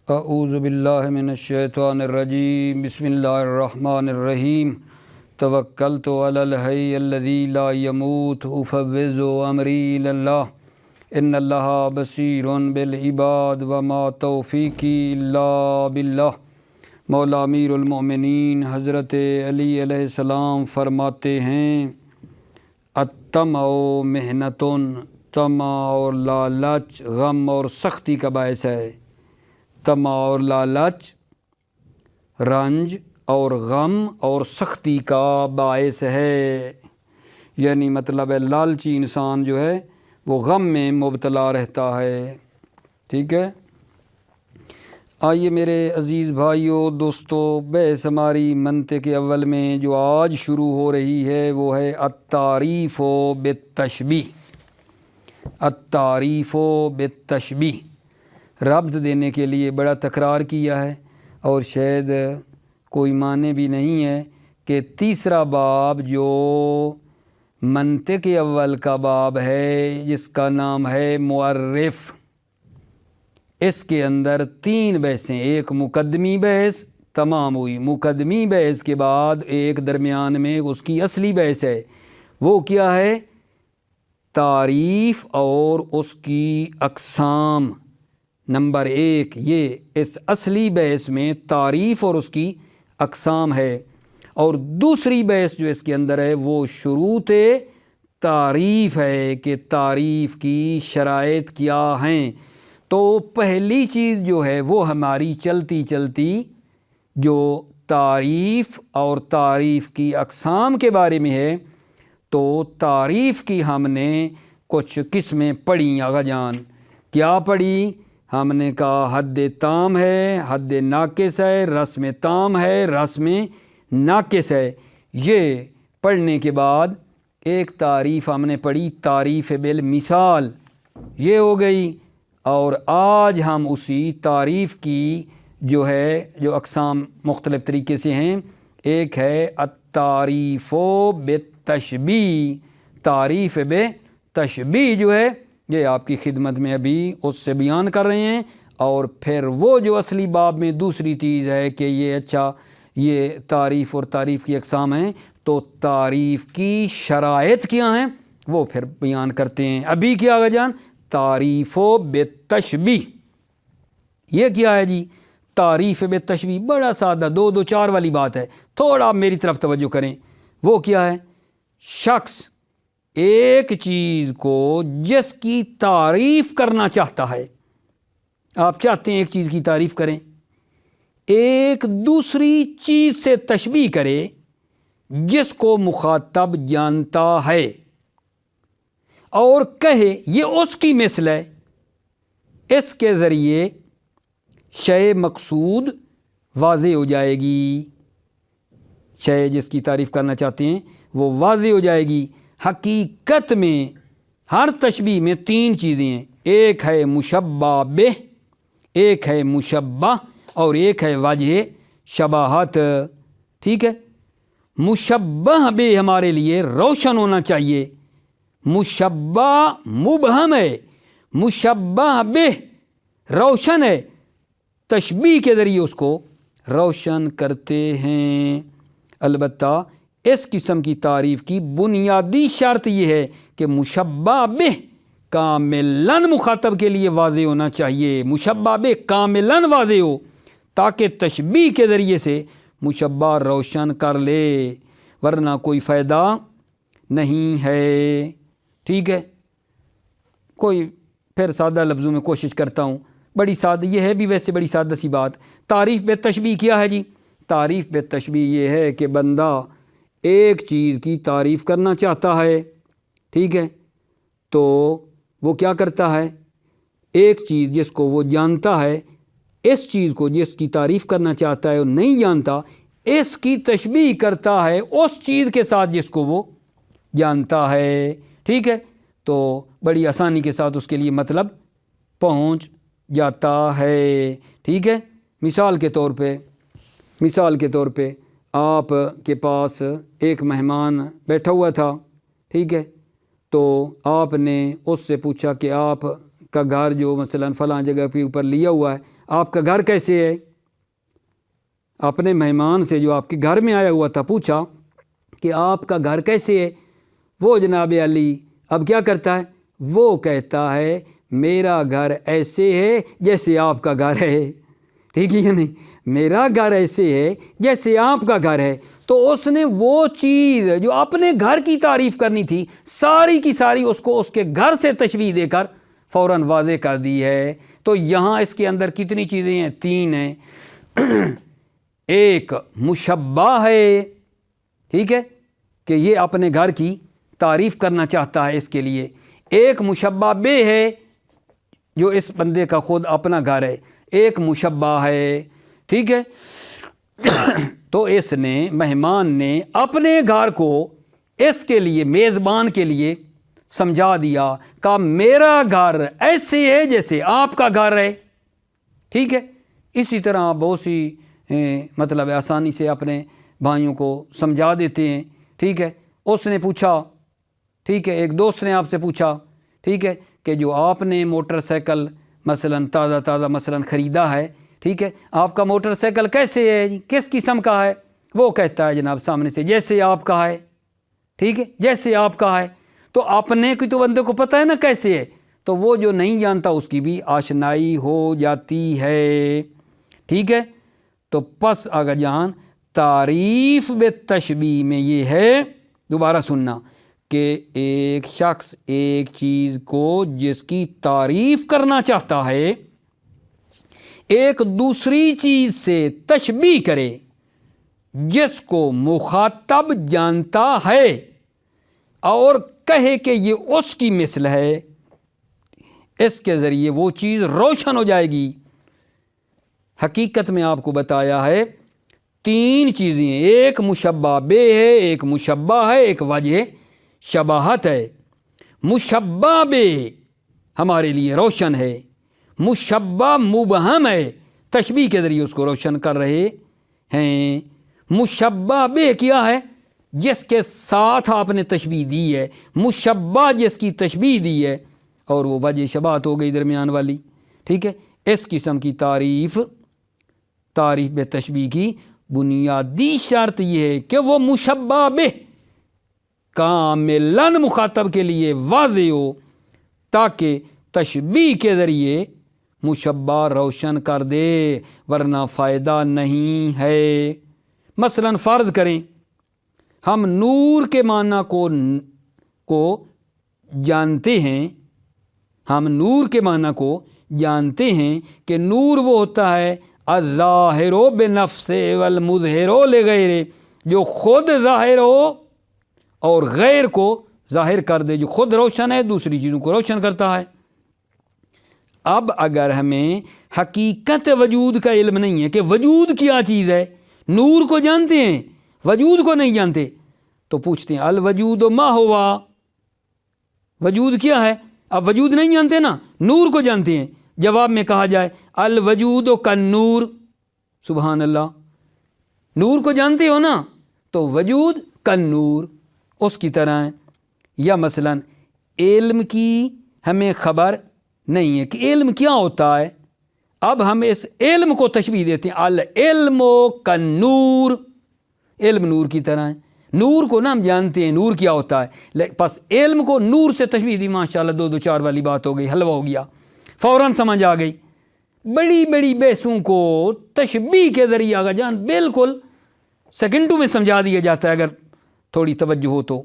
اعوذ باللہ من الشیطان الرجیم بسم اللہ الرحمن الرحیم توکلت علی الحی الذی لا یموت افوض امری الی اللہ ان اللہ بصیر بالعباد وما توفیقی الا باللہ۔ مولا امیر المؤمنین حضرت علی علیہ السلام فرماتے ہیں الطمع محنتن، طمع اور لالچ غم اور سختی کا باعث ہے۔ طمع اور لالچ رنج اور غم اور سختی کا باعث ہے، یعنی مطلب ہے لالچی انسان جو ہے وہ غم میں مبتلا رہتا ہے۔ ٹھیک ہے، آئیے میرے عزیز بھائیوں دوستو، بحث ہماری منطق اول میں جو آج شروع ہو رہی ہے وہ ہے التعریف بالتشبیہ۔ التعریف بالتشبیہ ربط دینے کے لیے بڑا تکرار کیا ہے، اور شاید کوئی معنی بھی نہیں ہے کہ تیسرا باب جو منطق اول کا باب ہے جس کا نام ہے معرف، اس کے اندر تین بحثیں، ایک مقدمی بحث تمام ہوئی، مقدمی بحث کے بعد ایک درمیان میں اس کی اصلی بحث ہے، وہ کیا ہے؟ تعریف اور اس کی اقسام۔ نمبر ایک یہ اس اصلی بحث میں تعریف اور اس کی اقسام ہے، اور دوسری بحث جو اس کے اندر ہے وہ شروط تعریف ہے کہ تعریف کی شرائط کیا ہیں۔ تو پہلی چیز جو ہے وہ ہماری چلتی چلتی جو تعریف اور تعریف کی اقسام کے بارے میں ہے، تو تعریف کی ہم نے کچھ قسمیں پڑھی آغا جان۔ کیا پڑھی؟ ہم نے کہا حد تام ہے، حد ناقص ہے، رسم تام ہے، رسم ناقص ہے۔ یہ پڑھنے کے بعد ایک تعریف ہم نے پڑھی تعریف بالمثال، یہ ہو گئی، اور آج ہم اسی تعریف کی جو اقسام مختلف طریقے سے ہیں، ایک ہے التعریف بالتشبیہ۔ تعریف بالتشبیہ جو ہے یہ آپ کی خدمت میں ابھی اس سے بیان کر رہے ہیں، اور پھر وہ جو اصلی باب میں دوسری چیز ہے کہ یہ تعریف اور تعریف کی اقسام ہیں، تو تعریف کی شرائط کیا ہیں وہ پھر بیان کرتے ہیں۔ ابھی کیا آغا جان؟ تعریف بالتشبیہ۔ یہ کیا ہے جی؟ تعریف بالتشبیہ بڑا سادہ دو دو چار والی بات ہے، تھوڑا آپ میری طرف توجہ کریں۔ وہ کیا ہے؟ شخص ایک چیز کو جس کی تعریف کرنا چاہتا ہے، آپ چاہتے ہیں ایک چیز کی تعریف کریں، ایک دوسری چیز سے تشبیہ کرے جس کو مخاطب جانتا ہے، اور کہے یہ اس کی مثل ہے۔ اس کے ذریعے شے مقصود واضح ہو جائے گی، شے جس کی تعریف کرنا چاہتے ہیں وہ واضح ہو جائے گی۔ حقیقت میں ہر تشبیہ میں تین چیزیں ہیں، ایک ہے مشبہ بہ، ایک ہے مشبہ، اور ایک ہے وجہ شباہت۔ ٹھیک ہے، مشبہ بہ ہمارے لیے روشن ہونا چاہیے، مشبہ مبہم ہے، مشبہ بہ روشن ہے، تشبیہ کے ذریعے اس کو روشن کرتے ہیں۔ البتہ اس قسم کی تعریف کی بنیادی شرط یہ ہے کہ مشبہ بہ کاملاً مخاطب کے لیے واضح ہونا چاہیے، مشبہ بہ کاملاً واضح ہو، تاکہ تشبیہ کے ذریعے سے مشبہ روشن کر لے، ورنہ کوئی فائدہ نہیں ہے۔ ٹھیک ہے، کوئی پھر سادہ لفظوں میں کوشش کرتا ہوں، بڑی سادہ یہ ہے بھی ویسے بڑی سادہ سی بات۔ تعریف بالتشبیہ کیا ہے جی؟ تعریف بالتشبیہ یہ ہے کہ بندہ ایک چیز کی تعریف کرنا چاہتا ہے، ٹھیک ہے، تو وہ کیا کرتا ہے؟ ایک چیز جس کو وہ جانتا ہے، اس چیز کو جس کی تعریف کرنا چاہتا ہے وہ نہیں جانتا، اس کی تشبیہ کرتا ہے اس چیز کے ساتھ جس کو وہ جانتا ہے۔ ٹھیک ہے، تو بڑی آسانی کے ساتھ اس کے لیے مطلب پہنچ جاتا ہے۔ ٹھیک ہے، مثال کے طور پہ آپ کے پاس ایک مہمان بیٹھا ہوا تھا، ٹھیک ہے، تو آپ نے اس سے پوچھا کہ آپ کا گھر جو مثلا فلاں جگہ پہ اوپر لیا ہوا ہے، آپ کا گھر کیسے ہے؟ اپنے مہمان سے جو آپ کے گھر میں آیا ہوا تھا پوچھا کہ آپ کا گھر کیسے ہے؟ وہ جناب علی اب کیا کرتا ہے؟ وہ کہتا ہے میرا گھر ایسے ہے جیسے آپ کا گھر ہے. ٹھیک ہے یا نہیں؟ میرا گھر ایسے ہے جیسے آپ کا گھر ہے. تو اس نے وہ چیز جو اپنے گھر کی تعریف کرنی تھی ساری کی ساری اس کو اس کے گھر سے تشبیہ دے کر فوراً واضح کر دی ہے. تو یہاں اس کے اندر کتنی چیزیں ہیں؟ 3 ہیں. ایک مشبہ ہے، ٹھیک ہے، کہ یہ اپنے گھر کی تعریف کرنا چاہتا ہے اس کے لیے. ایک مشبہ بے ہے جو اس بندے کا خود اپنا گھر ہے. ایک مشبہ ہے، ٹھیک ہے. تو اس نے مہمان نے اپنے گھر کو اس کے لیے میزبان کے لیے سمجھا دیا، کہا میرا گھر ایسے ہے جیسے آپ کا گھر ہے. ٹھیک ہے. اسی طرح بہت سی مطلب آسانی سے اپنے بھائیوں کو سمجھا دیتے ہیں. ٹھیک ہے. اس نے پوچھا، ٹھیک ہے، ایک دوست نے آپ سے پوچھا، ٹھیک ہے، کہ جو آپ نے موٹر سائیکل مثلا تازہ مثلا خریدا ہے، ٹھیک ہے، آپ کا موٹر سائیکل کیسے ہے جی، کس قسم کا ہے؟ وہ کہتا ہے جناب سامنے سے جیسے آپ کا ہے. ٹھیک ہے، جیسے آپ کا ہے. تو اپنے کی تو بندے کو پتہ ہے نا کیسے ہے، تو وہ جو نہیں جانتا اس کی بھی آشنائی ہو جاتی ہے. ٹھیک ہے. تو پس آگا جان تعریف بالتشبیہ میں یہ ہے، دوبارہ سننا، کہ ایک شخص ایک چیز کو جس کی تعریف کرنا چاہتا ہے ایک دوسری چیز سے تشبیہ کرے جس کو مخاطب جانتا ہے اور کہے کہ یہ اس کی مثل ہے. اس کے ذریعے وہ چیز روشن ہو جائے گی. حقیقت میں آپ کو بتایا ہے 3 چیزیں ہیں. ایک مشبہ بے ہے، ایک مشبہ ہے، ایک وجہ شباہت ہے. مشبہ بے ہمارے لیے روشن ہے، مشبہ مبہم ہے، تشبیہ کے ذریعے اس کو روشن کر رہے ہیں. مشبہ بے کیا ہے؟ جس کے ساتھ آپ نے تشبیہ دی ہے. مشبہ جس کی تشبیہ دی ہے، اور وہ وجہ شباہت ہو گئی درمیان والی. ٹھیک ہے. اس قسم کی تعریف بے تشبیہ کی بنیادی شرط یہ ہے کہ وہ مشبہ بے کاملاً مخاطب کے لیے واضح ہو، تاکہ تشبیہ کے ذریعے مشبہ روشن کر دے، ورنہ فائدہ نہیں ہے. مثلا فرض کریں ہم نور کے معنی کو جانتے ہیں، ہم نور کے معنی کو جانتے ہیں کہ نور وہ ہوتا ہے الظاہر بنفسہ والمظہر لغیر، جو خود ظاہر ہو اور غیر کو ظاہر کر دے، جو خود روشن ہے دوسری چیزوں کو روشن کرتا ہے. اب اگر ہمیں حقیقت وجود کا علم نہیں ہے کہ وجود کیا چیز ہے، نور کو جانتے ہیں وجود کو نہیں جانتے، تو پوچھتے ہیں الوجود ما ہوا، وجود کیا ہے؟ اب وجود نہیں جانتے نا، نور کو جانتے ہیں. جواب میں کہا جائے الوجود کالنور، سبحان اللہ، نور کو جانتے ہو نا، تو وجود کالنور اس کی طرح ہے. یا مثلا علم کی ہمیں خبر نہیں ہے کہ علم کیا ہوتا ہے، اب ہم اس علم کو تشبیہ دیتے ہیں العلم کالنور، علم نور کی طرح ہے. نور کو نا ہم جانتے ہیں نور کیا ہوتا ہے، پس علم کو نور سے تشبیہ دی، ماشاءاللہ 2 4 والی بات ہو گئی، حلوہ ہو گیا، فوراً سمجھ آ گئی. بڑی بڑی بحثوں کو تشبیہ کے ذریعے آگا جان بالکل سیکنڈوں میں سمجھا دیا جاتا ہے اگر تھوڑی توجہ ہو تو.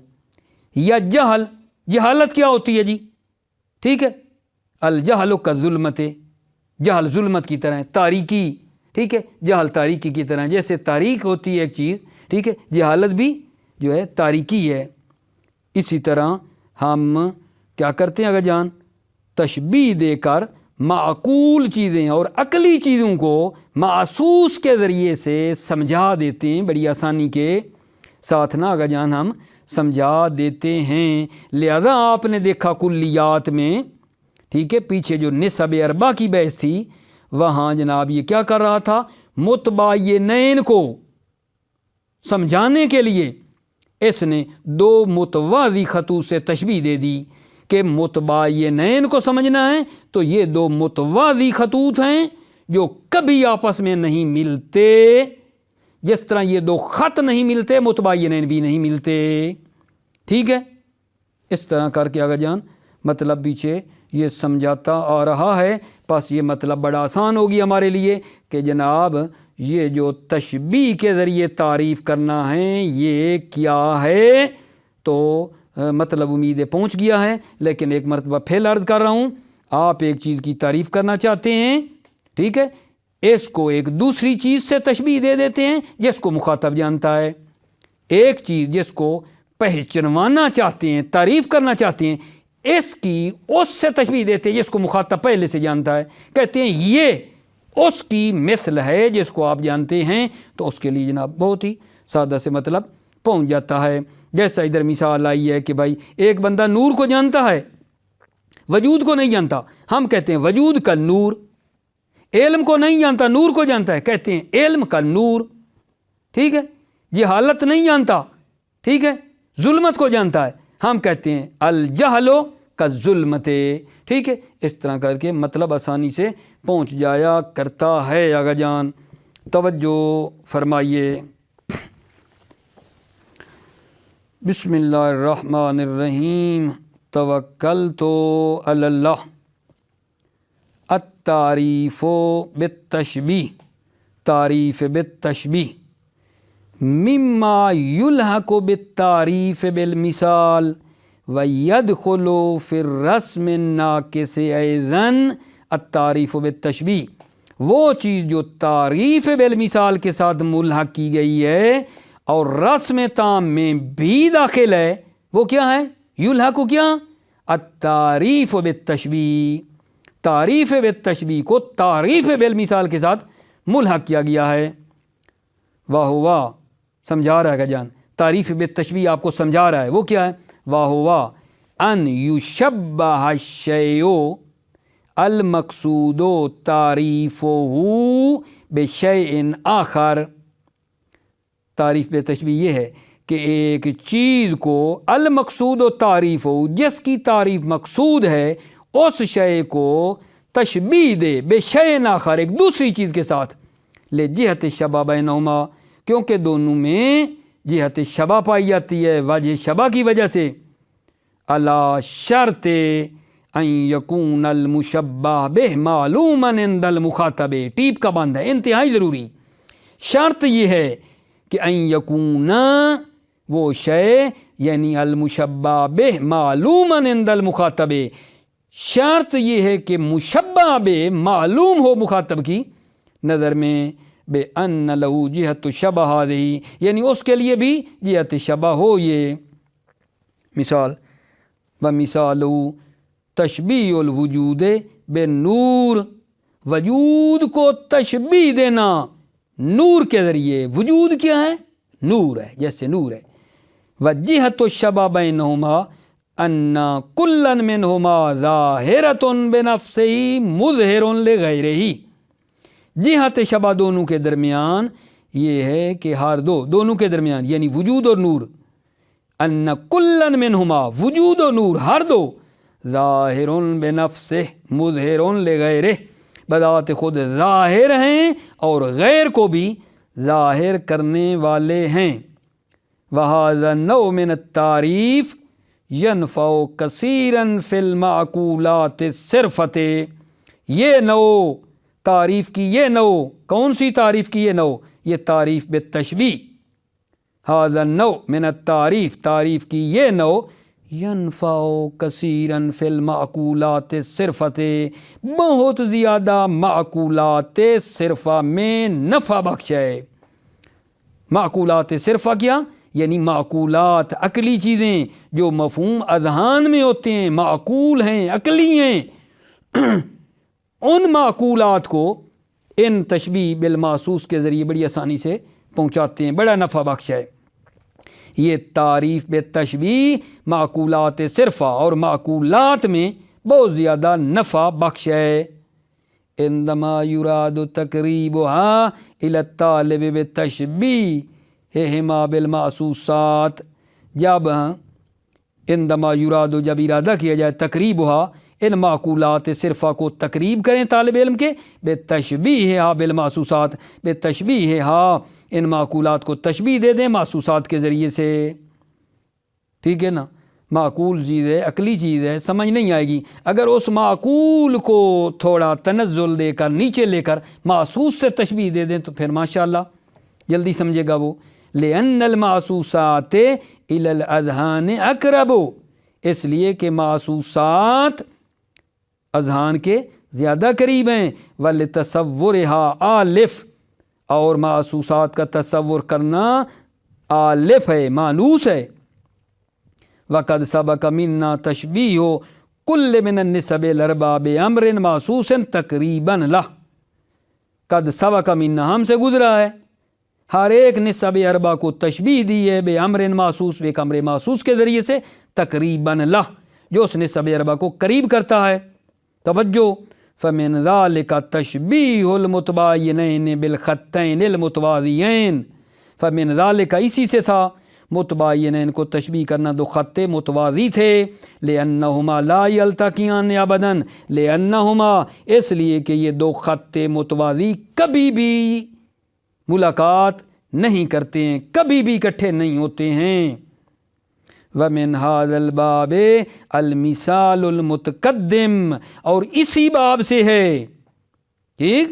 یا جہالت کیا ہوتی ہے جی؟ ٹھیک ہے، الجہل کالظلمت، جہل ظلمت کی طرح ہے، تاریکی. ٹھیک ہے، جہل تاریکی کی طرح، جیسے تاریک ہوتی ہے ایک چیز، ٹھیک ہے، جہالت بھی جو ہے تاریکی ہے. اسی طرح ہم کیا کرتے ہیں اگر جان تشبیہ دے کر معقول چیزیں اور عقلی چیزوں کو محسوس کے ذریعے سے سمجھا دیتے ہیں، بڑی آسانی کے ساتھ نا اگر جان ہم سمجھا دیتے ہیں. لہذا آپ نے دیکھا کلیات میں، ٹھیک ہے، پیچھے جو نسب اربع کی بحث تھی وہاں جناب یہ کیا کر رہا تھا، متباینین کو سمجھانے کے لیے اس نے 2 متوازی خطوط سے تشبیہ دے دی کہ متباینین کو سمجھنا ہے تو یہ 2 متوازی خطوط ہیں جو کبھی آپس میں نہیں ملتے، جس طرح یہ دو خط نہیں ملتے متباینین بھی نہیں ملتے، ٹھیک ہے؟ اس طرح کر کے آگے جان مطلب پیچھے یہ سمجھاتا آ رہا ہے، بس یہ مطلب بڑا آسان ہوگی ہمارے لیے کہ جناب یہ جو تشبیہ کے ذریعے تعریف کرنا ہے یہ کیا ہے، تو مطلب امید پہنچ گیا ہے۔ لیکن ایک مرتبہ پھر عرض کر رہا ہوں، آپ ایک چیز کی تعریف کرنا چاہتے ہیں، ٹھیک ہے، اس کو ایک دوسری چیز سے تشبیہ دے دیتے ہیں جس کو مخاطب جانتا ہے، ایک چیز جس کو پہچنوانا چاہتے ہیں، تعریف کرنا چاہتے ہیں، اس کی اس سے تشبیہ دیتے ہیں جس کو مخاطب پہلے سے جانتا ہے، کہتے ہیں یہ اس کی مثل ہے جس کو آپ جانتے ہیں، تو اس کے لیے جناب بہت ہی سادہ سے مطلب پہنچ جاتا ہے۔ جیسا ادھر مثال آئی ہے کہ بھائی ایک بندہ نور کو جانتا ہے، وجود کو نہیں جانتا، ہم کہتے ہیں وجود کا نور، علم کو نہیں جانتا، نور کو جانتا ہے، کہتے ہیں علم کا نور، ٹھیک ہے، جہالت نہیں جانتا، ٹھیک ہے، ظلمت کو جانتا ہے، ہم کہتے ہیں الجہل کا ظلمت، ٹھیک ہے۔ اس طرح کر کے مطلب آسانی سے پہنچ جایا کرتا ہے۔ آگا جان توجہ فرمائیے، بسم اللہ الرحمن الرحیم، توکلت علی اللہ، التعریف بالتشبیہ، تعریف بالتشبیہ، مما یلحق بالتعریف بالمثال ویدخل فی الرسم الناقص ایضاً التعریف بالتشبیہ، وہ چیز جو تعریف بالمثال کے ساتھ ملحق کی گئی ہے اور رسم تام میں بھی داخل ہے، وہ کیا ہے؟ یلحق کیا؟ التعریف بالتشبیہ، تعریف بالتشبیہ کو تعریف بالمثال کے ساتھ ملحق کیا گیا ہے۔ واہ واہ، سمجھا رہا ہے گا جان، تعریف بالتشبیہ آپ کو سمجھا رہا ہے، وہ کیا ہے؟ واہ واہ، ان یشبہ الشیء المقصود تعریفہ بشیء آخر، تعریف بالتشبیہ یہ ہے کہ ایک چیز کو المقصود و تعریف ہو، جس کی تعریف مقصود ہے، اس شے کو تشبیہ دے بشیء آخر، ایک دوسری چیز کے ساتھ، لجہت الشبہ بینہما، کیونکہ دونوں میں جہت شبہ پائی جاتی ہے، وجہ شبہ کی وجہ سے، علی شرط ان یکون المشبہ بہ معلوما عند المخاطب، ٹیپ کا بند ہے، انتہائی ضروری، شرط یہ ہے کہ ان یکون، وہ شے یعنی المشبہ بہ معلوما عند المخاطب، شرط یہ ہے کہ مشبہ بہ معلوم ہو مخاطب کی نظر میں، بے ان لہو جہت شبہ ہذہ، یعنی اس کے لیے بھی جہت شبہ ہو یہ۔ مثال ومثال تشبیہ الوجود بالنور، وجود کو تشبیہ دینا نور کے ذریعے، وجود کیا ہے؟ نور ہے، جیسے نور ہے۔ وجہت الشبہ بینہما ان کلا منہما ظاہرۃ بنفسہ مظہر لغیرہ، جہت شبہ دونوں کے درمیان یہ ہے کہ ہر دونوں کے درمیان یعنی وجود اور نور، ان کلا منہما، وجود و نور ہر دو، ظاہر بنفسہ مظہر لغیرہ، بذات خود ظاہر ہیں اور غیر کو بھی ظاہر کرنے والے ہیں۔ وہذا النوع من التعریف ینفع کثیرا فی المعقولات الصرفۃ، یہ نوع تعریف کی، یہ نوع کون سی تعریف کی؟ یہ نوع، یہ تعریف بالتشبیہ، ھذا النوع من التعریف، تعریف کی یہ نوع، ینفع کثیرا فی المعقولات الصرفۃ، بہت زیادہ معقولات صرفہ میں نفع بخش ہے۔ معقولات صرفہ کیا؟ یعنی معقولات عقلی چیزیں جو مفہوم اذہان میں ہوتے ہیں، معقول ہیں، عقلی ہیں، ان معقولات کو ان تشبیہ بالمحسوس کے ذریعے بڑی آسانی سے پہنچاتے ہیں، بڑا نفع بخش ہے۔ یہ تعریف بالتشبیہ معقولات صرفہ اور معقولات میں بہت زیادہ نفع بخش ہے۔ عندما یراد تقریبها الی الطالب بالتشبیہہما بالمحسوسات، جب عندما یراد، جب ارادہ کیا جائے تقریبها ان معقولات صرفہ کو تقریب کریں طالب علم کے بے تشبیہ ہا بالمحسوسات، بے تشبیہ ہا ان معقولات کو تشبیہ دے دیں محسوسات کے ذریعے سے، ٹھیک ہے نا. معقول چیز ہے، عقلی چیز ہے، سمجھ نہیں آئے گی. اگر اس معقول کو تھوڑا تنزل دے کر نیچے لے کر محسوس سے تشبیہ دے دیں تو پھر ماشاءاللہ جلدی سمجھے گا وہ. لأن المحسوسات إلى الأذهان اقرب، اس لیے کہ محسوسات اذہان کے زیادہ قریب ہیں. وَلِتَصَوُّرِهَا آلف، اور محسوسات کا تصور کرنا آلف ہے، مانوس ہے. وَقَدْ سَبَقَ مِنَّا تَشْبِيهُ كُلِّ مِنَ النِّسَبِ الْأَرْبَعِ بِأَمْرٍ مَحْسُوسٍ تَقْرِيبًا لَهُ. قد سبق منا، ہم سے گزرا ہے، ہر ایک نسب اربع کو تشبیہ دی ہے بے امر محسوس، ایک امر محسوس کے ذریعے سے، تقریباً لہ، جو اس نسب اربع کو قریب کرتا ہے. توجہ. فمن ذلك تشبیہ المتباینین بالخطین المتوازیین، فمن ذلك اسی سے تھا متباینین کو تشبیہ کرنا دو خط متوازی تھے. لأنہما لا یلتقیان ابدا، لأنہما اس لیے کہ یہ دو خط متوازی کبھی بھی ملاقات نہیں کرتے ہیں، کبھی بھی اکٹھے نہیں ہوتے ہیں. وَمِنْ هَذَا الْبَابِ الْمِثَالُ الْمُتَقَدِّمُ، اور اسی باب سے ہے، ٹھیک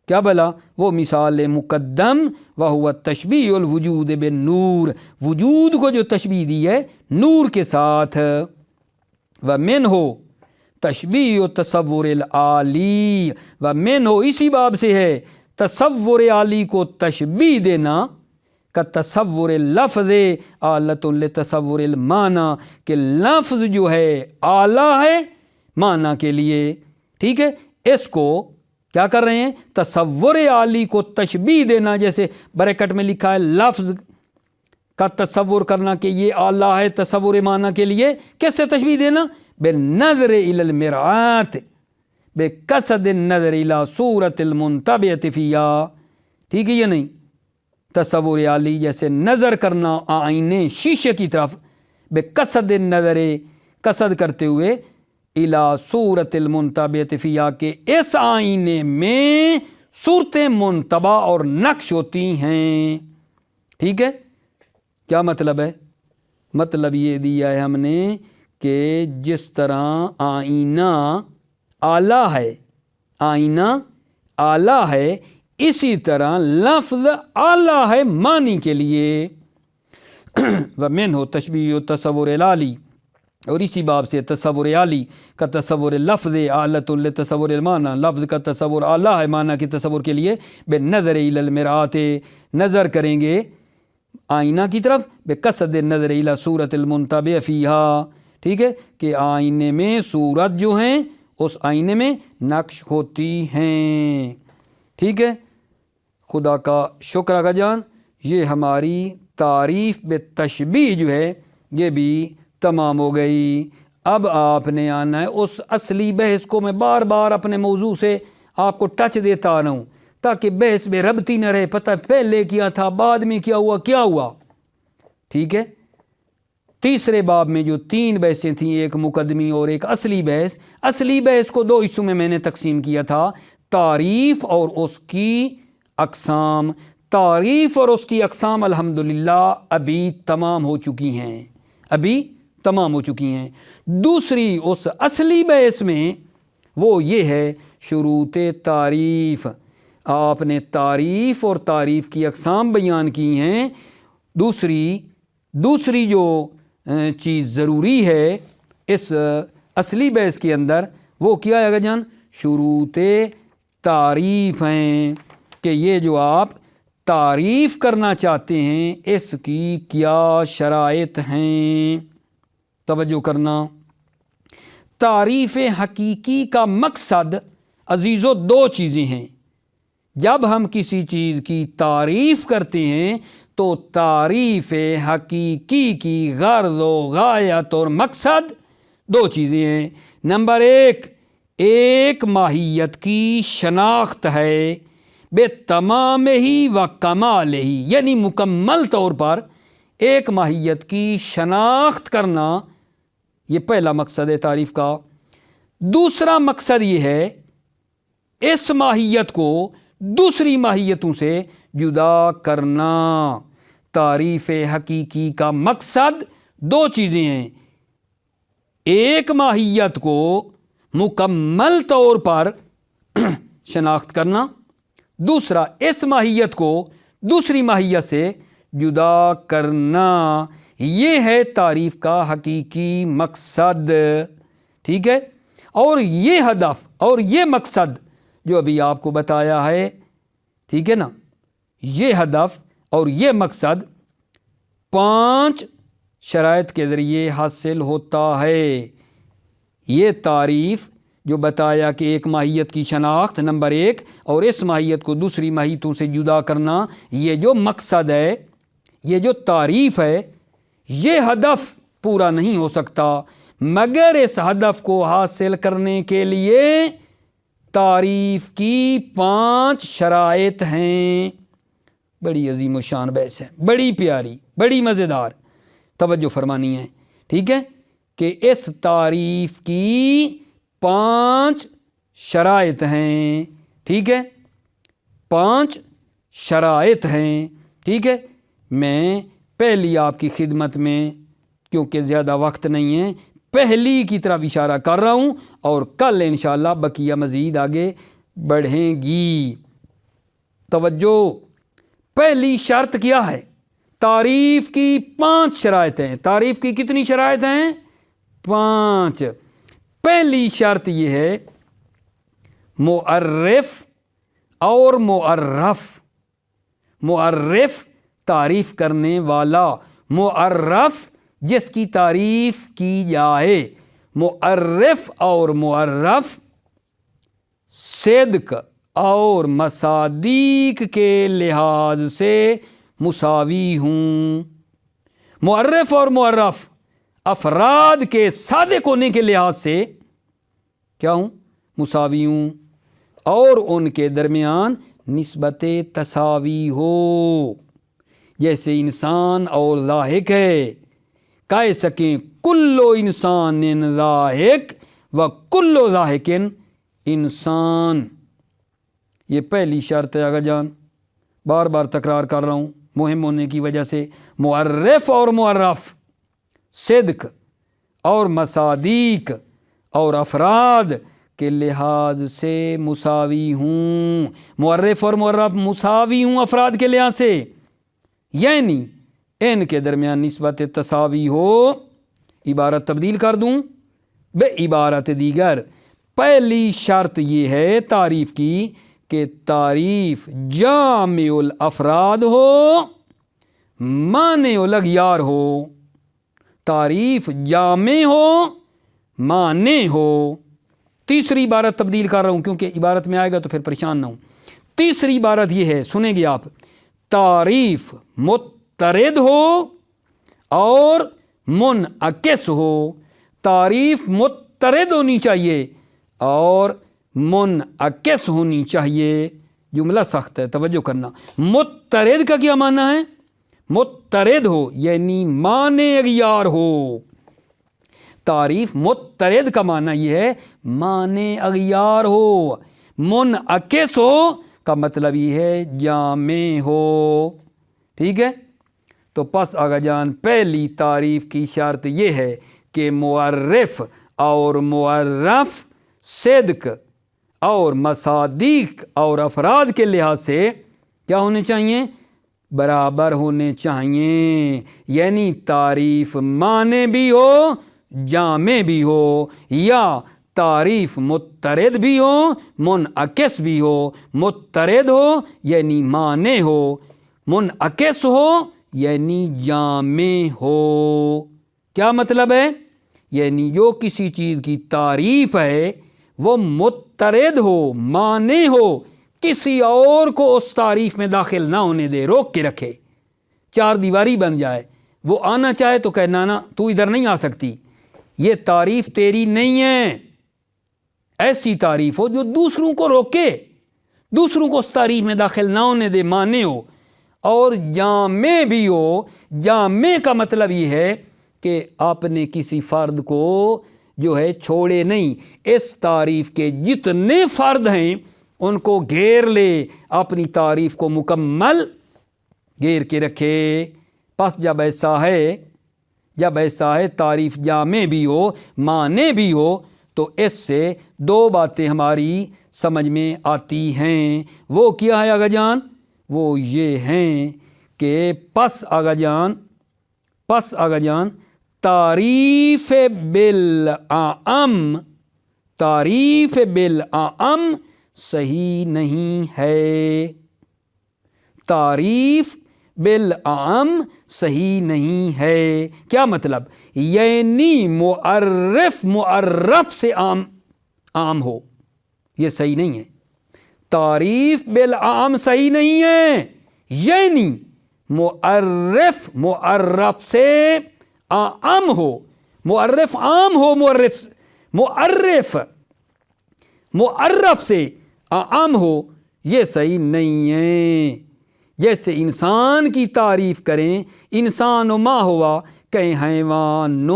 کیا بلا، وہ مثال مقدم، وَهُوَ التَّشْبِيهُ الْوُجُودِ بِالنُّور، وجود کو جو تشبیہ دی ہے نور کے ساتھ. وَمِنْهُ تشبیہ تصور العالی، وَمِنْهُ اسی باب سے ہے تصور عالی کو تشبیہ دینا کا تصور لفظ آلۃ لتصور المعنی، کہ لفظ جو ہے آلہ ہے معنی کے لیے، ٹھیک ہے. اس کو کیا کر رہے ہیں، تصور عالی کو تشبیہ دینا. جیسے بریکٹ میں لکھا ہے لفظ کا تصور کرنا کہ یہ آلہ ہے تصور معنی کے لیے، کیسے تشبیہ دینا، بالنظر الی المرآۃ بقصد النظر الی صورت المنطبعۃ فیہا. ٹھیک ہے یا نہیں، تصور عالی جیسے نظر کرنا آئینے شیشے کی طرف، بقصد النظر، قصد کرتے ہوئے، الی صورت المنطبعۃ فیہا، کہ اس آئینے میں صورتیں منطبع اور نقش ہوتی ہیں. ٹھیک ہے، کیا مطلب ہے، مطلب یہ دیا ہے ہم نے کہ جس طرح آئینہ آلہ ہے، آئینہ آلہ ہے، اسی طرح لفظ آلہ ہے معنی کے لیے. وَمِنْهُ تشبیہ تصور العالی، اور اسی باب سے تصور عالی کا تصور لفظ آلۃ لتصور المعنی، لفظ کا تصور آلہ ہے معنی کے تصور کے لیے. بالنظر الی المرآۃ، نظر کریں گے آئینہ کی طرف، بقصد النظر الی صورت المنطبع فیہا، ٹھیک ہے، کہ آئینے میں صورت جو ہیں اس آئینے میں نقش ہوتی ہیں. ٹھیک ہے، خدا کا شکر اگا جان، یہ ہماری تعریف بالتشبیہ جو ہے یہ بھی تمام ہو گئی. اب آپ نے آنا ہے اس اصلی بحث کو، میں بار بار اپنے موضوع سے آپ کو ٹچ دیتا رہا ہوں تاکہ بحث میں ربطی نہ رہے، پتہ پہلے کیا تھا بعد میں کیا ہوا، کیا ہوا. ٹھیک ہے، تیسرے باب میں جو 3 بحثیں تھیں، ایک مقدمی اور ایک اصلی بحث، اصلی بحث کو 2 حصوں میں نے تقسیم کیا تھا، تعریف اور اس کی اقسام. تعریف اور اس کی اقسام الحمدللہ ابھی تمام ہو چکی ہیں، ابھی تمام ہو چکی ہیں. دوسری اس اصلی بحث میں وہ یہ ہے شروط تعریف. آپ نے تعریف اور تعریف کی اقسام بیان کی ہیں. دوسری جو چیز ضروری ہے اس اصلی بحث کے اندر وہ کیا ہے جان، شروط تعریف ہیں، کہ یہ جو آپ تعریف کرنا چاہتے ہیں اس کی کیا شرائط ہیں. توجہ کرنا، تعریف حقیقی کا مقصد عزیزو 2 چیزیں ہیں. جب ہم کسی چیز کی تعریف کرتے ہیں تو تعریف حقیقی کی غرض و غایت اور مقصد 2 چیزیں ہیں. نمبر 1 ایک ماہیت کی شناخت ہے بے تمام ہی و کمال ہی، یعنی مکمل طور پر ایک ماہیت کی شناخت کرنا، یہ پہلا مقصد ہے تعریف کا. دوسرا مقصد یہ ہے اس ماہیت کو دوسری ماہیتوں سے جدا کرنا۔ تعریف حقیقی کا مقصد دو چیزیں ہیں، ایک ماہیت کو مکمل طور پر شناخت کرنا، دوسرا اس ماہیت کو دوسری ماہیت سے جدا کرنا۔ یہ ہے تعریف کا حقیقی مقصد، ٹھیک ہے۔ اور یہ ہدف اور یہ مقصد جو ابھی آپ کو بتایا ہے، ٹھیک ہے نا، یہ ہدف اور یہ مقصد 5 شرائط کے ذریعے حاصل ہوتا ہے۔ یہ تعریف جو بتایا کہ ایک ماہیت کی شناخت نمبر 1 اور اس ماہیت کو دوسری ماہیتوں سے جدا کرنا، یہ جو مقصد ہے، یہ جو تعریف ہے، یہ ہدف پورا نہیں ہو سکتا مگر اس ہدف کو حاصل کرنے کے لیے تعریف کی 5 شرائط ہیں۔ بڑی عظیم و شان بحث ہے، بڑی پیاری، بڑی مزیدار، توجہ فرمانی ہے، ٹھیک ہے، کہ اس تعریف کی 5 شرائط ہیں، ٹھیک ہے، 5 شرائط ہیں، ٹھیک ہے۔ میں پہلی آپ کی خدمت میں، کیونکہ زیادہ وقت نہیں ہے، پہلی کی طرف اشارہ کر رہا ہوں اور کل انشاءاللہ بقیہ مزید آگے بڑھیں گی۔ توجہ، پہلی شرط کیا ہے؟ تعریف کی 5 شرائط ہیں۔ تعریف کی کتنی شرائط ہیں؟ 5۔ پہلی شرط یہ ہے معرف اور معرف۔ معرف تعریف کرنے والا، معرف جس کی تعریف کی جائے۔ معرف اور معرف صدق اور مصادیق کے لحاظ سے مساوی ہوں۔ معرف اور معرف افراد کے صادق ہونے کے لحاظ سے کیا ہوں؟ مساوی ہوں، اور ان کے درمیان نسبت تساوی ہو۔ جیسے انسان اور لاحق ہے، کہہ سکیں کلو انسان لاحق و کلو لاحق انسان۔ یہ پہلی شرط ہے آغا جان، بار بار تکرار کر رہا ہوں مہم ہونے کی وجہ سے۔ معرف اور معرف صدق اور مصادیق اور افراد کے لحاظ سے مساوی ہوں۔ معرف اور معرف مساوی ہوں افراد کے لحاظ سے، یعنی ان کے درمیان نسبت تساوی ہو۔ عبارت تبدیل کر دوں بے عبارت دیگر، پہلی شرط یہ ہے تعریف کی کہ تعریف جامع الافراد ہو، مانع الاغیار ہو۔ تعریف جامع ہو، مانع ہو۔ تیسری عبارت تبدیل کر رہا ہوں کیونکہ عبارت میں آئے گا تو پھر پریشان نہ ہوں۔ تیسری عبارت یہ ہے، سنیں گے آپ، تعریف مترد ہو اور منعکس ہو۔ تعریف مترد ہونی چاہیے اور منعکس ہونی چاہیے۔ جملہ سخت ہے، توجہ کرنا۔ مترد کا کیا معنی ہے؟ مترد ہو یعنی مانع اغیار ہو۔ تعریف مترد کا معنی یہ ہے مانع اغیار ہو۔ منعکس ہو کا مطلب یہ ہے جامع ہو، ٹھیک ہے۔ تو پس آغا جان پہلی تعریف کی شرط یہ ہے کہ معرف اور معرف صدق اور مصادیق اور افراد کے لحاظ سے کیا ہونے چاہیے؟ برابر ہونے چاہیے، یعنی تعریف مانع بھی ہو جامع بھی ہو، یا تعریف مترد بھی ہو منعکس بھی ہو۔ مترد ہو یعنی مانع ہو، منعکس ہو یعنی جامع ہو۔ کیا مطلب ہے؟ یعنی جو کسی چیز کی تعریف ہے وہ مترد ہو، مانع ہو، کسی اور کو اس تعریف میں داخل نہ ہونے دے، روک کے رکھے، 4 دیواری بن جائے۔ وہ آنا چاہے تو کہنا نا تو ادھر نہیں آ سکتی، یہ تعریف تیری نہیں ہے۔ ایسی تعریف ہو جو دوسروں کو روکے، دوسروں کو اس تعریف میں داخل نہ ہونے دے، مانع ہو، اور جامع بھی ہو۔ جامع کا مطلب یہ ہے کہ آپ نے کسی فرد کو جو ہے چھوڑے نہیں، اس تعریف کے جتنے فرد ہیں ان کو گھیر لے، اپنی تعریف کو مکمل گھیر کے رکھے۔ پس جب ایسا ہے تعریف جامع بھی ہو، معنی بھی ہو، تو اس سے دو باتیں ہماری سمجھ میں آتی ہیں۔ وہ کیا ہے آغا جان؟ وہ یہ ہیں کہ پس آغا جان تعریف بالعام صحیح نہیں ہے، تعریف بالعام صحیح نہیں ہے۔ کیا مطلب؟ یعنی معرف سے عام ہو، یہ صحیح نہیں ہے۔ تعریف بالعام صحیح نہیں ہے، یعنی معرف سے عام ہو، معرف عام ہو، معرف سے عام ہو، یہ صحیح نہیں ہے۔ جیسے انسان کی تعریف کریں، انسان ما ہوا کہ حیوان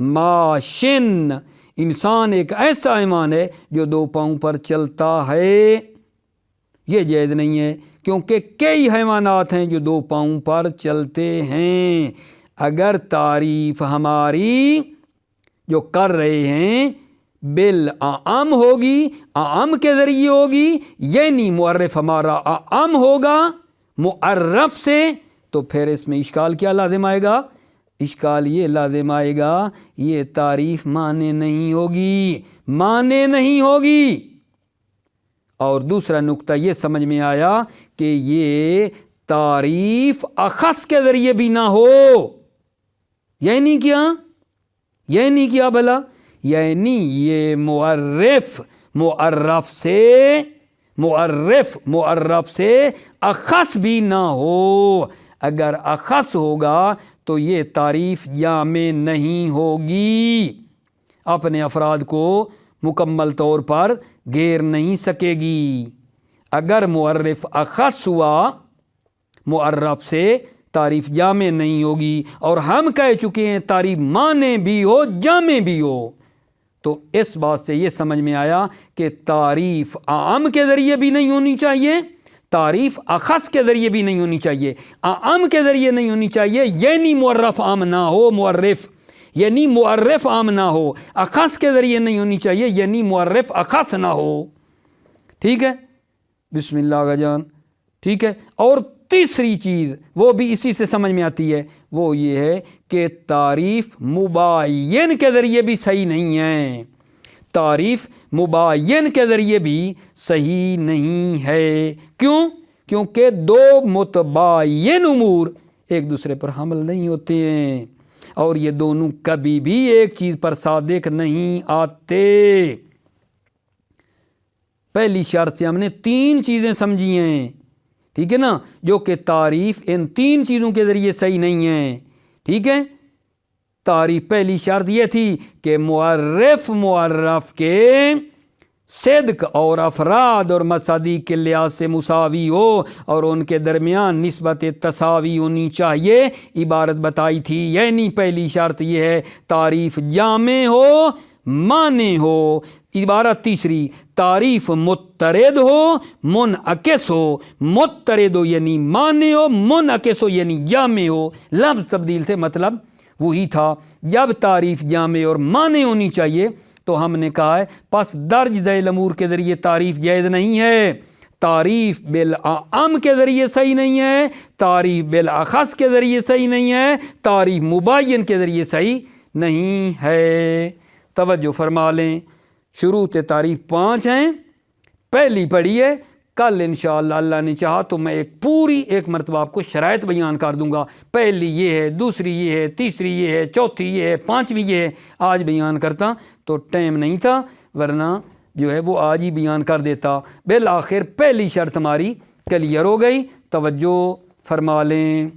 ماشن، انسان ایک ایسا حیوان ہے جو دو پاؤں پر چلتا ہے، یہ جائز نہیں ہے، کیونکہ کئی حیوانات ہیں جو دو پاؤں پر چلتے ہیں۔ اگر تعریف ہماری جو کر رہے ہیں بالعام ہوگی، عام کے ذریعے ہوگی، یعنی معرف ہمارا عام ہوگا معرف سے، تو پھر اس میں اشکال کیا لازم آئے گا؟ اشکال یہ لازم آئے گا یہ تعریف معنی نہیں ہوگی۔ اور دوسرا نقطہ یہ سمجھ میں آیا کہ یہ تعریف اخص کے ذریعے بھی نہ ہو، یعنی کیا بھلا؟ یعنی یہ معرف سے اخص بھی نہ ہو۔ اگر اخص ہوگا تو یہ تعریف جامع نہیں ہوگی، اپنے افراد کو مکمل طور پر گھیر نہیں سکے گی۔ اگر معرف اخص ہوا معرف سے، تعریف جامع نہیں ہوگی، اور ہم کہہ چکے ہیں تعریف معنی بھی ہو جامع بھی ہو۔ تو اس بات سے یہ سمجھ میں آیا کہ تعریف عام کے ذریعے بھی نہیں ہونی چاہیے، تعریف اخص کے ذریعے بھی نہیں ہونی چاہیے، عام کے ذریعے نہیں ہونی چاہیے، یعنی معرف عام نہ ہو، یعنی معرف عام نہ ہو، اخص کے ذریعے نہیں ہونی چاہیے، یعنی معرف اخص نہ ہو۔ ٹھیک ہے، بسم اللہ آغا جان۔ ٹھیک ہے، اور تیسری چیز وہ بھی اسی سے سمجھ میں آتی ہے، وہ یہ ہے کہ تعریف مباین کے ذریعے بھی صحیح نہیں ہے، تعریف مباین کے ذریعے بھی صحیح نہیں ہے۔ کیوں؟ کیونکہ دو متباین امور ایک دوسرے پر حمل نہیں ہوتے ہیں، اور یہ دونوں کبھی بھی ایک چیز پر صادق نہیں آتے۔ پہلی شرط سے ہم نے 3 چیزیں سمجھی ہیں، ٹھیک ہے نا، جو کہ تعریف ان 3 چیزوں کے ذریعے صحیح نہیں ہے۔ ٹھیک ہے، تعریف پہلی شرط یہ تھی کہ معرف کے صدق اور افراد اور مصادیق کے لحاظ سے مساوی ہو، اور ان کے درمیان نسبت تساوی ہونی چاہیے، عبارت بتائی تھی۔ یعنی پہلی شرط یہ ہے تعریف جامع ہو، معنی ہو۔ عبارت تیسری، تعریف مترد ہو، منعکس ہو۔ مترد ہو یعنی معنی ہو، منعکس ہو یعنی جامع ہو۔ لفظ تبدیل تھے، مطلب وہی تھا۔ جب تعریف جامع اور معنی ہونی چاہیے تو ہم نے کہا ہے پس درج ذیل امور کے ذریعے تعریف جائز نہیں ہے، تعریف بالعام کے ذریعے صحیح نہیں ہے، تعریف بالاخص کے ذریعے صحیح نہیں ہے، تعریف مباین کے ذریعے صحیح نہیں ہے۔ توجہ فرما لیں، شروط تعریف 5 ہیں، پہلی پڑھی ہے، کل انشاءاللہ اللہ نے چاہا تو میں ایک مرتبہ آپ کو شرائط بیان کر دوں گا۔ پہلی یہ ہے، دوسری یہ ہے، تیسری یہ ہے، چوتھی یہ ہے، 5ویں یہ ہے۔ آج بیان کرتا تو ٹائم نہیں تھا، ورنہ جو ہے وہ آج ہی بیان کر دیتا۔ بالآخر پہلی شرط ہماری کلیئر ہو گئی۔ توجہ فرما لیں،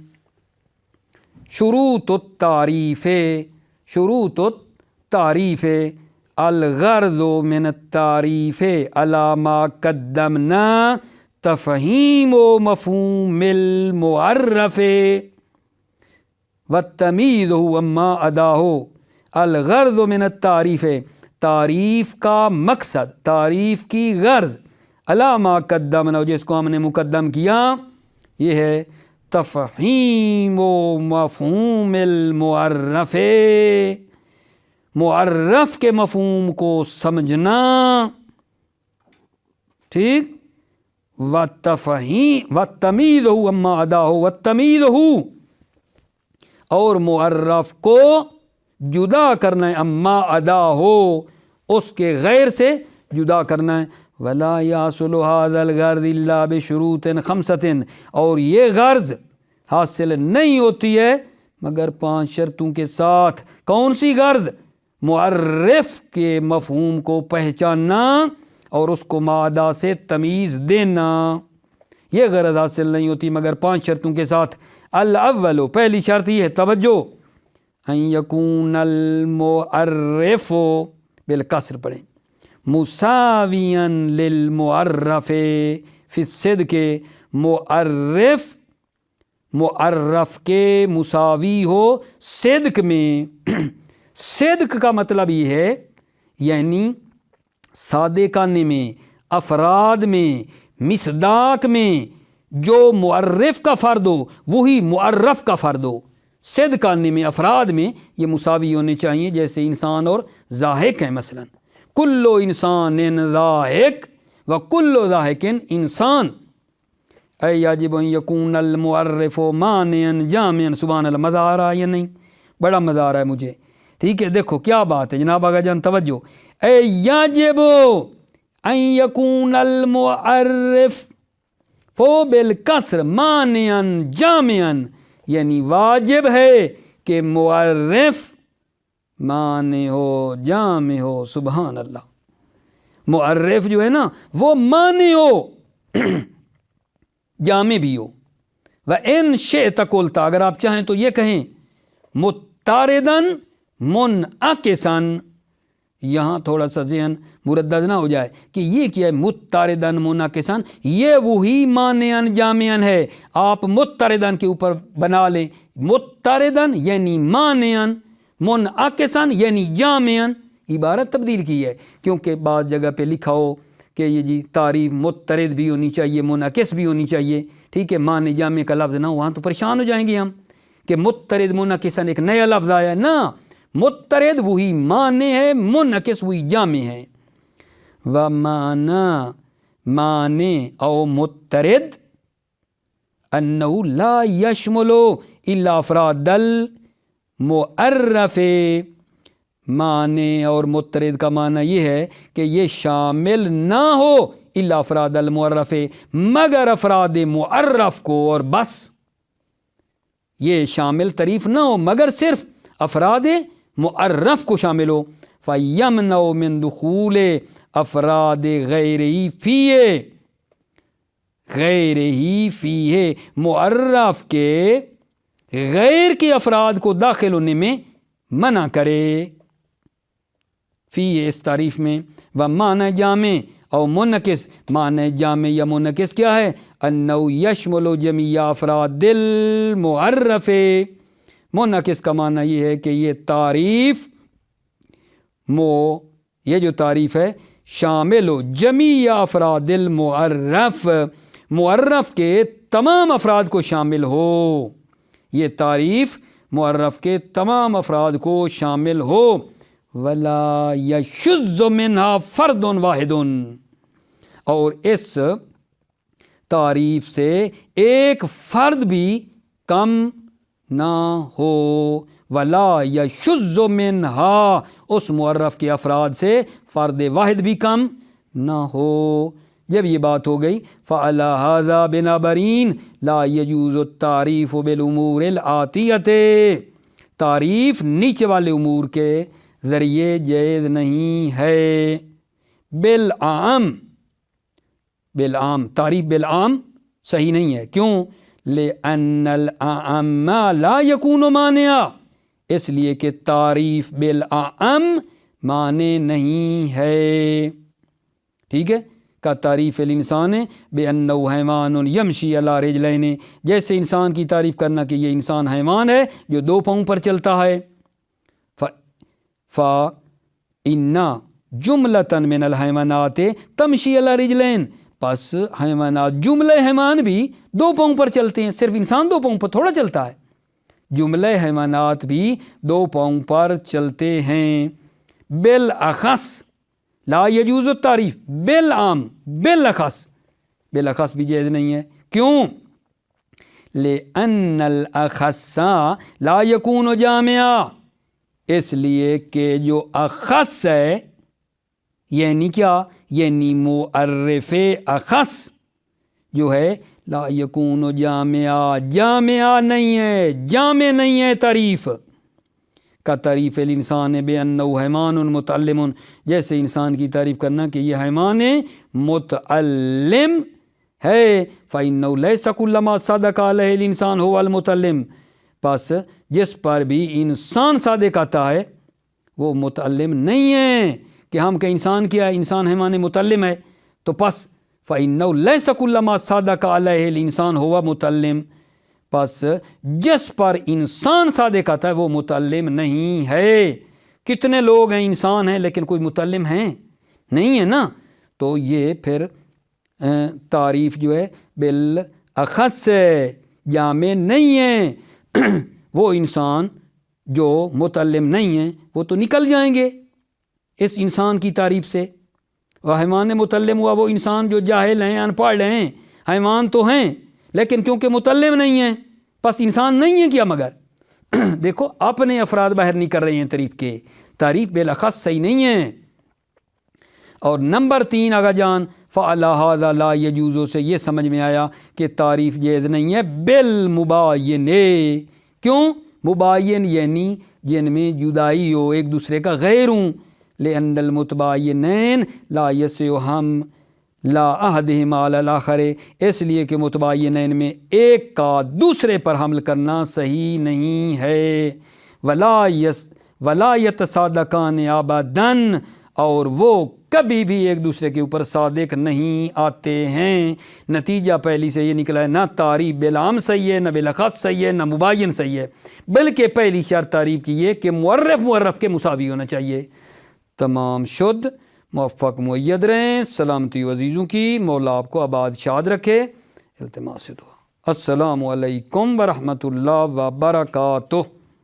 شروط التعریف الغرض من التعریف علی ما قدمنا تفہیم و مفہوم المعرف والتمیز عما اداہ الغرض من التعریف ہے تعریف کا مقصد، تعریف کی غرض، علامہ قدمنا جس کو ہم نے مقدم کیا، یہ ہے تفہیم و مفہوم المعرف، معرف کے مفہوم کو سمجھنا، ٹھیک، وَالتَّمِيزُ عَمَّا عَدَاهُ وَالتَّمِيزُ، اور معرف کو جدا کرنا ہے، اما ادا ہو، اس کے غیر سے جدا کرنا ہے، وَلَا يَحْصُلُ هَذَا الْغَرْضُ إِلَّا بِشُرُوطٍ خَمْسَةٍ، اور یہ غرض حاصل نہیں ہوتی ہے مگر 5 شرطوں کے ساتھ۔ کون سی غرض؟ معرف کے مفہوم کو پہچاننا اور اس کو مادہ سے تمیز دینا، یہ غرض حاصل نہیں ہوتی مگر 5 شرطوں کے ساتھ۔ الاول، پہلی شرط یہ ہے، توجہ، ان یکون المعرف، بالکسر پڑھیں، مساویا للمعرف فی الصدق، معرف کے مساوی ہو صدق میں۔ صدق کا مطلب یہ ہے یعنی صادقانہ میں، افراد میں، مصداق میں جو معرف کا فرد ہو وہی معرف کا فرد ہو۔ صدقانہ میں، افراد میں یہ مساوی ہونے چاہیے، جیسے انسان اور ضاحک ہیں، مثلا کل انسان ضاحک و کل ضاحک انسان، اے یجب ان یکون المعرف مانعا جامعا، سبحان اللہ، مزہ آ رہا ہے یا نہیں؟ بڑا مزہ آ رہا ہے مجھے، ٹھیک ہے۔ دیکھو کیا بات ہے جناب آغا جان، توجہ، اے یجب ان یکون المعرف بالکسر مانعا جامعا، یعنی واجب ہے کہ معرف مانع ہو، جامع ہو، سبحان اللہ، معرف جو ہے نا وہ مانع ہو، جامع بھی ہو۔ وَإِن شِئْتَ قُلْتَ، اگر آپ چاہیں تو یہ کہیں مُتَّارِدًا مُنْعَكِسًا، یہاں تھوڑا سا ذہن مردد نہ ہو جائے کہ یہ کیا ہے، متردن منعکسن، یہ وہی مانعن جامعن ہے، آپ متردن کے اوپر بنا لیں، متردن یعنی مانعن، منعکسن یعنی جامعن، عبارت تبدیل کی ہے، کیونکہ بعض جگہ پہ لکھا ہو کہ یہ جی تعریف مترد بھی ہونی چاہیے، منعکس بھی ہونی چاہیے، ٹھیک ہے، معنی جامع کا لفظ نہ ہو، وہاں تو پریشان ہو جائیں گے ہم کہ مترد منعکسن ایک نیا لفظ آیا ہے، نہ، مترد وہی معنی ہے، منعکس وہی جامع ہے۔ وَمَعْنَا، معنی او مترد، انہو لا یشملو الا افراد المعرف، معنی اور مترد کا معنی یہ ہے کہ یہ شامل نہ ہو الا افراد المعرف، مگر افراد معرف کو، اور بس، یہ شامل تعریف نہ ہو مگر صرف افراد معرف کو شامل ہو۔ فَيَمْنَعُ مِن دُخُولِ افراد غیرہی فیہ، غیرہی فیہ، معرف کے غیر کے افراد کو داخل ہونے میں منع کرے، فیہ اس تعریف میں۔ وَمَعْنَى جامع او منعکس، معنی جامع یا منعکس کیا ہے؟ انہو یشمل جمیع افراد المعرف، منعکس کا معنی یہ ہے کہ یہ تعریف یہ جو تعریف ہے شامل ہو جمیع افراد المعرف، معرف کے تمام افراد کو شامل ہو، یہ تعریف معرف کے تمام افراد کو شامل ہو۔ ولا یشذ منہا فرد واحد، اور اس تعریف سے ایک فرد بھی کم نہ ہو، ولا یشذ منہا، اس معرف کے افراد سے فرد واحد بھی کم نہ ہو۔ جب یہ بات ہو گئی، فعلی ھذا بنابراین لا یجوز التعریف بالامور الآتیہ، تعریف نیچے والے امور کے ذریعے جائز نہیں ہے۔ بالعام، بالعام، تعریف بالعام صحیح نہیں ہے، کیوں؟ لأن الأعم لا يكون مانعا، اس لیے کہ تعریف بالعام معنی نہیں ہے، ٹھیک ہے، کا تعریف الانسان بأنہ حیوان یمشی علی رجلین، جیسے انسان کی تعریف کرنا کہ یہ انسان حیوان ہے جو 2 پاؤں پر چلتا ہے۔ فَإِنَّ جملتاً من الحیوانات تمشی علی رجلین، پس حیوانات جملہ حیوان بھی دو پاؤں پر چلتے ہیں، صرف انسان دو پاؤں پر تھوڑا چلتا ہے، جملہ حیوانات بھی دو پاؤں پر چلتے ہیں۔ بالاخص لا یجوز التعریف، بالعام، بالاخص بھی جائز نہیں ہے، کیوں؟ لأن الاخص لا یکون جامعا، اس لیے کہ جو اخص ہے یعنی کیا، یعنی معرف اخص جو ہے لا یکون جامعہ، جامعہ نہیں ہے، جامع نہیں ہے تعریف کا، تعریف الانسان بانہ حیوان متعلم، جیسے انسان کی تعریف کرنا کہ یہ حیوان متعلم ہے، فإنہ لیس کل ما صدق علیہ الانسان هو المتعلم، پس جس پر بھی انسان صادق آتا ہے وہ متعلم نہیں ہے، کہ ہم کہ انسان کیا ہے، انسان حیوان متعلم ہے، تو پس فإنہ لیس کل ما صدق علیہ الانسان هو متعلم، پس جس پر انسان صادق آتا ہے وہ متعلم نہیں ہے۔ کتنے لوگ ہیں انسان ہیں لیکن کوئی متعلم ہیں نہیں ہے نا، تو یہ پھر تعریف جو ہے بالاخص ہے، جامع نہیں ہے۔ وہ انسان جو متعلم نہیں ہیں وہ تو نکل جائیں گے اس انسان کی تعریف سے، وہ حیوان متعلم ہوا وہ انسان جو جاہل ہیں، ان پڑھ ہیں، حیوان تو ہیں لیکن کیونکہ متعلم نہیں ہیں پس انسان نہیں ہے کیا، مگر دیکھو اپنے افراد باہر نہیں کر رہے ہیں تعریف کے، تعریف بالاخص صحیح نہیں ہے۔ اور نمبر 3 آگا جان فعلی ھذا لا یجوز سے یہ سمجھ میں آیا کہ تعریف جائز نہیں ہے بالمباین، کیوں؟ مباین یعنی جن میں جدائی ہو، ایک دوسرے کا غیر ہوں، لأن المتباینین لا یسعہم لا احدہما علی الآخر، اس لیے کہ متباینین میں ایک کا دوسرے پر حمل کرنا صحیح نہیں ہے، ولا یتصادقان ابدا، اور وہ کبھی بھی ایک دوسرے کے اوپر صادق نہیں آتے ہیں۔ نتیجہ پہلی سے یہ نکلا ہے نہ تعریف بالعام صحیح ہے، نہ بالاخص صحیح ہے، نہ مباین صحیح ہے، بلکہ پہلی شرط تعریف کی یہ کہ معرف کے مساوی ہونا چاہیے۔ تمام شد موفق معید رہیں، سلامتی و عزیزوں کی، مولا آپ کو آباد شاد رکھے، التماس دعا۔ السلام علیکم ورحمۃ اللہ وبرکاتہ۔